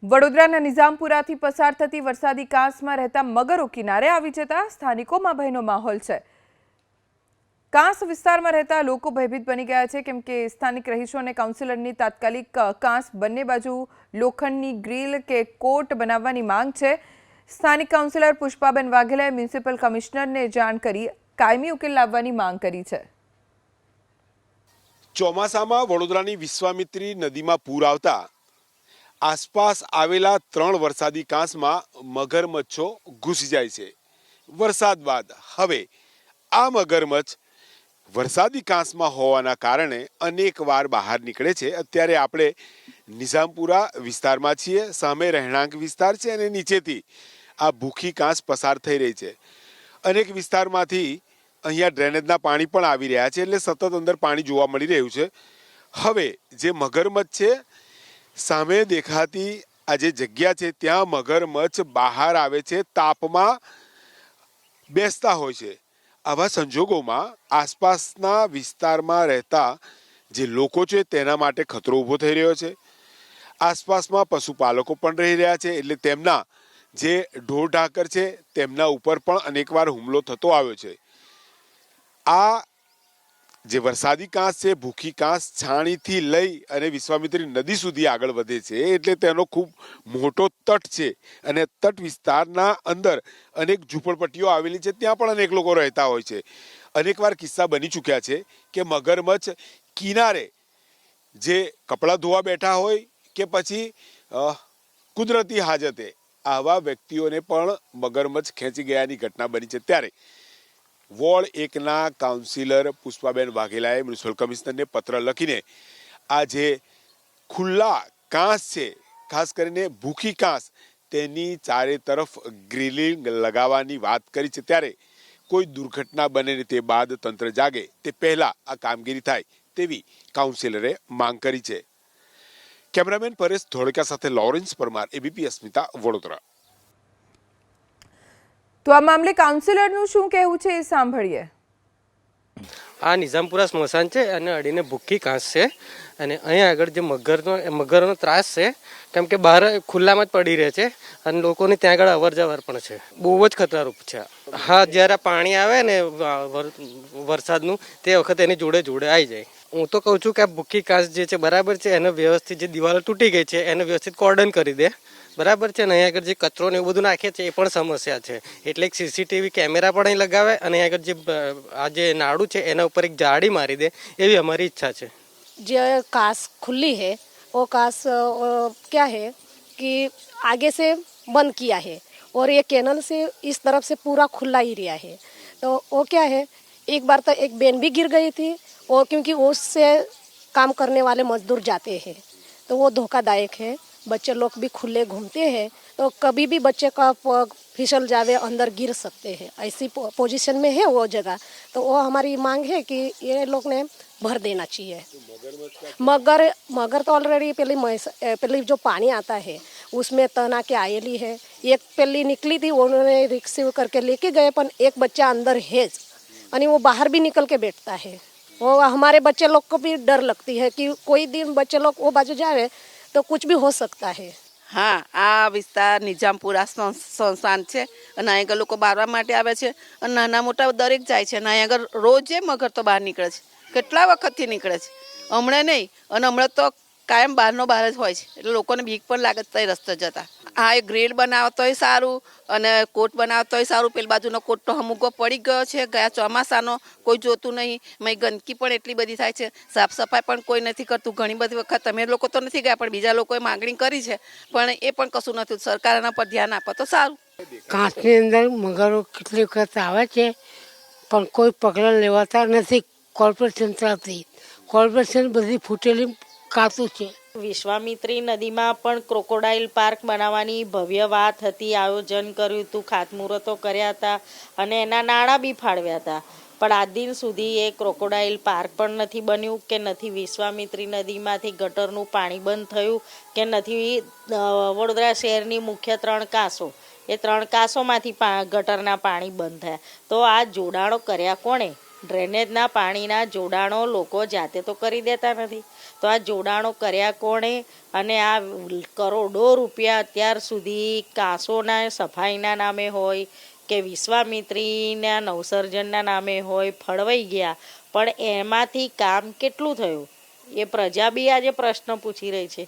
વડોદરાના નિઝામપુરાથી પસાર થતી વરસાદી કાંસમાં રહેતા મગરો કિનારે આવી જતા સ્થાનિકોમાં ભયનો માહોલ છે। કાંસ વિસ્તારમાં રહેતા લોકો ભયભીત બની ગયા છે, કેમ કે સ્થાનિક રહીશો અને કાઉન્સિલરની તાત્કાલિક કાંસ બંને બાજુ લોખંડની ગ્રીલ કે કોટ બનાવવાની માંગ છે। સ્થાનિક કાઉન્સિલર પુષ્પાબેન વાઘેલાએ મ્યુનિસિપલ કમિશનરને જાણ કરી કાયમી ઉકેલ લાવવાની માંગ કરી છે। ચોમાસામાં વડોદરાની વિશ્વામિત્રી નદીમાં પૂર આવતા આસપાસ આવેલા 3 વરસાદી કાંસમાં મગરમચ્છો ઘૂસી જાય છે। વરસાદ બાદ હવે આ મગરમચ્છ વરસાદી કાંસમાં હોવાના કારણે અનેક વાર બહાર નીકળે છે। અત્યારે આપણે નિઝામપુરા વિસ્તારમાં છીએ, સામે રહેણાંક વિસ્તાર છે અને નીચેથી આ ભૂખી કાંસ પસાર થઈ રહી છે। અનેક વિસ્તારમાંથી અહીંયા ડ્રેનેજના પાણી પણ આવી રહ્યા છે, એટલે સતત અંદર પાણી જોવા મળી રહ્યું છે। હવે જે મગરમચ્છ છે, સામે દેખાતી આ જે જગ્યા છે ત્યાં મગરમચ્છ બહાર આવે છે, તાપમાં બેસતા હોય છે। આવા સંજોગોમાં આસપાસના વિસ્તારમાં રહેતા જે લોકો છે તેના માટે ખતરો ઊભો થઈ રહ્યો છે। આસપાસમાં પશુપાલકો પણ રહી રહ્યા છે, એટલે તેમના જે ઢોર ઢાકર છે તેમના ઉપર પણ અનેકવાર હુમલો થતો આવ્યો છે। આ જે વરસાદી કાંસ છે, ભૂખી કાંસ છાણીથી લઈ અને વિશ્વામિત્રી નદી સુધી આગળ વધે છે, એટલે તેનો ખૂબ મોટો તટ છે અને તટ વિસ્તારના અંદર અનેક ઝૂંપડપટ્ટીઓ આવેલી છે, ત્યાં પણ અનેક લોકો રહેતા હોય છે। અનેકવાર કિસ્સા બની ચૂક્યા છે કે મગરમચ્છ કિનારે જે કપડાં ધોવા બેઠા હોય કે પછી કુદરતી હાજતે આવા વ્યક્તિઓને પણ મગરમચ્છ ખેંચી ગયાની ઘટના બની છે। ત્યારે વોર્ડ 1ના કાઉન્સિલર પુષ્પાબેન વાઘેલાએ મ્યુનિસિપલ કમિશનરને પત્ર લખીને આ જે ખુલ્લા કાંસ છે, ખાસ કરીને ભૂખી કાંસ, તેની ચારે તરફ ગ્રીલિંગ લગાવવાની વાત કરી છે। ત્યારે કોઈ દુર્ઘટના બને ને તે બાદ તંત્ર જાગે તે પહેલા આ કામગીરી થાય તેવી કાઉન્સિલરે માંગ કરી છે। કેમેરામેન પરેશ ધોળકા સાથે લોરેન્સ પરમાર, એબીપી અસ્મિતા, વડોદરા। તો આ મામલે કાઉન્સિલરનું શું કહેવું છે એ સાંભળીએ। આ નિઝામપુરા સ્મશાન છે અને અડીને ભૂખી કાંસ છે અને અહીંયા આગળ જે મગરનો ત્રાસ છે, કેમ કે બહાર ખુલ્લામાં જ પડી રહે છે અને લોકોને ત્યાં આગળ અવર જવર પણ છે, બહુ જ ખતરારૂપ છે। હા, જ્યારે પાણી આવે ને વરસાદનું, તે વખતે એની જોડે જોડે આવી જાય। હું તો કહું છું કે આ ભૂખી કાંસ જે છે બરાબર છે, એને વ્યવસ્થિત, જે દિવાલો તૂટી ગઈ છે એને વ્યવસ્થિત કોર્ડન કરી દે, બરાબર છે ને। અહીંયા આગળ જે કચરો ને એવું બધું નાખે છે એ પણ સમસ્યા છે, એટલે એક સીસીટીવી કેમેરા પણ અહીં લગાવે અને અહીંયા આગળ જે આ જે નાડું છે એના ઉપર એક જાળી મારી દે, એવી અમારી ઈચ્છા છે। जो कांस खुली है वो कांस क्या है कि आगे से बंद किया है और ये कैनल से इस तरफ से पूरा खुला एरिया है। तो वो क्या है, एक बार तो एक बेन भी गिर गई थी, और क्योंकि उससे काम करने वाले मजदूर जाते हैं तो वो धोखादायक है। बच्चे लोग भी खुले घूमते हैं तो कभी भी बच्चे का पग फिसल जावे, अंदर गिर सकते हैं, ऐसी पोजीशन में है वो जगह। तो वो हमारी मांग है कि ये लोग ने भर देना चाहिए। मगर तो ऑलरेडी पहले जो पानी आता है उसमें तना के आएली है, एक पहली निकली थी, उन्होंने रिक्सीव करके लेके गए, पर एक बच्चा अंदर है और वो बाहर भी निकल के बैठता है। वो हमारे बच्चे लोग को भी डर लगती है कि कोई दिन बच्चे लोग वो बाजू जावे तो कुछ भी हो सकता है। હા, આ વિસ્તાર નિઝામપુરા સંસ્થાન છે અને અહીં આગળ લોકો બારવા માટે આવે છે અને નાના મોટા દરેક જાય છે અને અહીં આગળ રોજે મગર તો બહાર નીકળે છે, કેટલા વખતથી નીકળે છે, હમણાં નહીં, અને હમણાં તો કાયમ બહારનો બહાર જ હોય છે, એટલે લોકોને બીક પણ લાગે છે રસ્તે જતા। હા, એ ગ્રીલ બનાવતોય સારું અને કોટ બનાવતોય સારું, પેલી બાજુનો કોટ તો અમુકો પડી ગયો છે ગયા ચોમાસાનો, કોઈ જોતું નહીં, મેં ગંદકી પણ એટલી બધી થાય છે, સાફ સફાઈ પણ કોઈ નથી કરતું। ઘણી બધી વખત તમે લોકો તો નથી ગયા પણ બીજા લોકોએ માગણી કરી છે, પણ એ પણ કશું નથી। સરકાર એના પર ધ્યાન આપે તો સારું। કાંસની અંદર મગરો કેટલી વખત આવે છે પણ કોઈ પગલાં લેવાતા નથી કોર્પોરેશન તરફથી। કોર્પોરેશન બધી ફૂટેલી કાતું છે। વિશ્વામિત્રી નદીમાં પણ ક્રોકોડાઇલ પાર્ક બનાવવાની ભવ્ય વાત હતી, આયોજન કર્યું હતું, ખાતમુહૂર્તો કર્યા હતા અને એના નાણાં બી ફાળવ્યા હતા, પણ આજ દિન સુધી એ ક્રોકોડાઇલ પાર્ક પણ નથી બન્યું કે નથી વિશ્વામિત્રી નદીમાંથી ગટરનું પાણી બંધ થયું કે નથી વડોદરા શહેરની મુખ્ય 3 કાંસો, એ 3 કાંસોમાંથી ગટરના પાણી બંધ થયા। તો આ જોડાણો કર્યા કોણે? ડ્રેનેજના પાણીના જોડાણો લોકો જાતે તો કરી દેતા નથી, તો આ જોડાણો કર્યા કોણે અને આ કરોડો રૂપિયા અત્યાર સુધી કાંસોના સફાઈના નામે હોય કે વિશ્વામિત્રીના નવસર્જનના નામે હોય ફળવાઈ ગયા, પણ એમાંથી કામ કેટલું થયું એ પ્રજા બી આજે પ્રશ્ન પૂછી રહી છે.